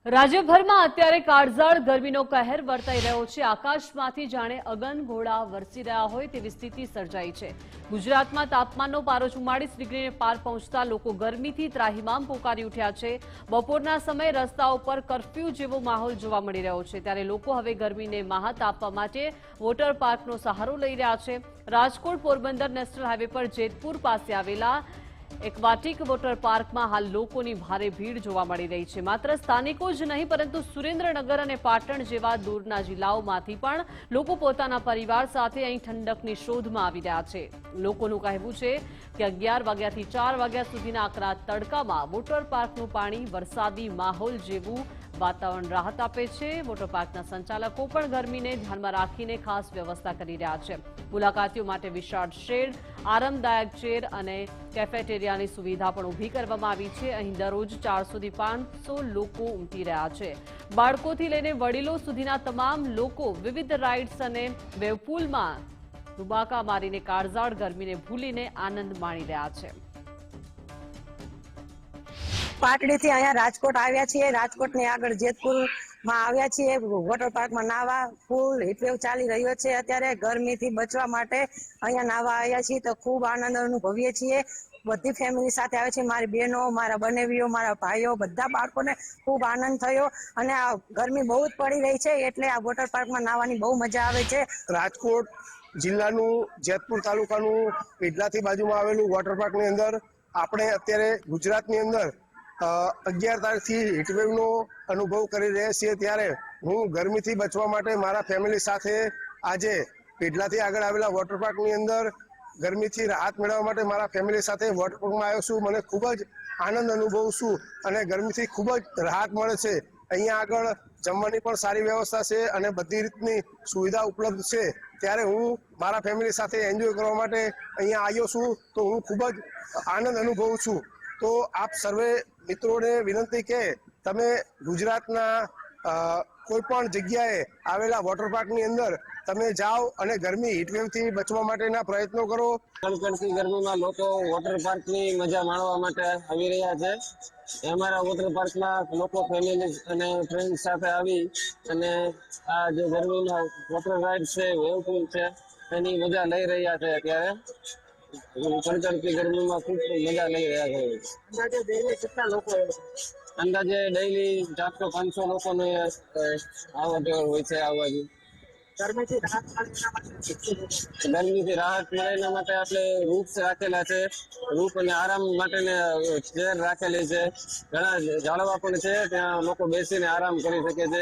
રાજ્યભરમાં અત્યારે કાળઝાળ ગરમીનો કહેર વર્તાઈ રહ્યો છે। આકાશમાંથી જાણે અગનગોળા વરસી રહ્યા હોય તેવી સ્થિતિ સર્જાઈ છે। ગુજરાતમાં તાપમાનનો પારો 44 ડિગ્રીને પાર પહોંચતા લોકો ગરમીથી ત્રાહિમામ પોકારી ઉઠ્યા છે। બપોરના સમયે રસ્તાઓ પર કર્ફ્યુ જેવો માહોલ જોવા મળી રહ્યો છે, ત્યારે લોકો હવે ગરમીને માહત આપવા માટે વોટર પાર્કનો સહારો લઈ રહ્યા છે। રાજકોટ પોરબંદર નેશનલ હાઈવે પર જેતપુર પાસે આવેલા एक्वाटिक वोटर पार्क में हाल लोकोनी भारे भीड़ जोवा मळी रही है। मात्र स्थानिको ज नहीं परंतु सुरेन्द्रनगर और पाटण जेवा दूરના જિલ્લાઓમાંથી પણ લોકો પોતાના પરિવાર સાથે અહીં ઠંડકની શોધમાં આવી રહ્યા છે। લોકોનું કહેવું છે કે 11 વાગ્યાથી 4 વાગ્યા સુધીના આકરા તડકામાં વોટર પાર્કનું પાણી વરસાદી માહોલ જેવું વાતાવરણ રાહત આપે છે। વોટર પાર્કના સંચાલકો પણ ગરમીને ધ્યાનમાં રાખીને ખાસ વ્યવસ્થા કરી રહ્યા છે। મુલાકાતીઓ માટે વિશાળ શેડ, આરામદાયક ચેર અને કેફેટેરિયાની સુવિધા પણ ઊભી કરવામાં આવી છે। અહીં દરરોજ 400 થી 500 લોકો ઉમટી રહ્યા છે। બાળકોથી લઈને વડીલો સુધીના તમામ લોકો વિવિધ રાઇડ્સ અને વેવપૂલમાં રુબાકા મારીને કાળઝાળ ગરમીને ભૂલીને આનંદ માણી રહ્યા છે। પાટડીથી અહીંયા રાજકોટ આવ્યા છીએ। રાજકોટની આગળ જેતપુરમાં આવ્યા છીએ। વોટર પાર્કમાં નાવા ફૂલ હીટવેવ ચાલી રહ્યો છે। અત્યારે ગરમીથી બચવા માટે અહીંયા નાવા આવ્યા છીએ તો ખૂબ આનંદ અનુભવીએ છીએ। બધી ફેમિલી સાથે આવે છે। મારી બહેનો, મારા બનેવીઓ, મારા ભાઈઓ, બધા બાળકોને ખૂબ આનંદ થયો અને આ ગરમી બહુ જ પડી રહી છે એટલે આ વોટર પાર્કમાં નાવાની બહુ મજા આવે છે। રાજકોટ જિલ્લાનું જેતપુર તાલુકાનું પેડલાથી બાજુમાં આવેલું વોટર પાર્કની અંદર આપણે અત્યારે ગુજરાતની અંદર 11 તારીખથી હીટવેવનો અનુભવ કરી રહ્યા છીએ। ત્યારે હું ગરમીથી બચવા માટે મારા ફેમિલી સાથે આજે પેડલાથી આગળ આવેલા વોટર પાર્કની અંદર ગરમીથી રાહત મેળવવા માટે મારા ફેમિલી સાથે વોટર પાર્કમાં આવ્યો છું। મને ખૂબ જ આનંદ અનુભવું છું અને ગરમીથી ખૂબ જ રાહત મળે છે। અહીંયા આગળ જમવાની પણ સારી વ્યવસ્થા છે અને બધી રીતની સુવિધા ઉપલબ્ધ છે। ત્યારે હું મારા ફેમિલી સાથે એન્જોય કરવા માટે અહીંયા આવ્યો છું તો હું ખૂબ જ આનંદ અનુભવું છું। તો આપ સર્વે મિત્રોને વિનંતી કે તમે ગુજરાતના કોઈ પણ જગ્યાએ આવેલા વોટર પાર્કની અંદર તમે જાઓ અને ગરમી હીટવેવથી બચવા માટેના પ્રયત્નો કરો। કડકડતી ગરમીમાં લોકો વોટર પાર્કની મજા માણવા માટે આવી રહ્યા છે। અમારા વોટર પાર્કમાં લોકો ફેમિલી અને ફ્રેન્ડ સાથે આવી અને આ જે ગરમીના વોટર રાઇડ છે, વેવ પૂલ છે, એની મજા લઈ રહ્યા છે। અત્યારે કડકડતી ગરમીમાં ખૂબ મજા લઈ રહ્યા છે। અંદાજે ડેઈલી 400-500 લોકોને આવવા હોય છે। આવવાની ગરમીથી રાહત મળે એના માટે આપણે રૂફ્સ રાખેલા છે। રૂફ અને આરામ માટે ચેર રાખેલી છે। ઘણા ઝાડવા પણ છે, ત્યાં લોકો બેસીને આરામ કરી શકે છે।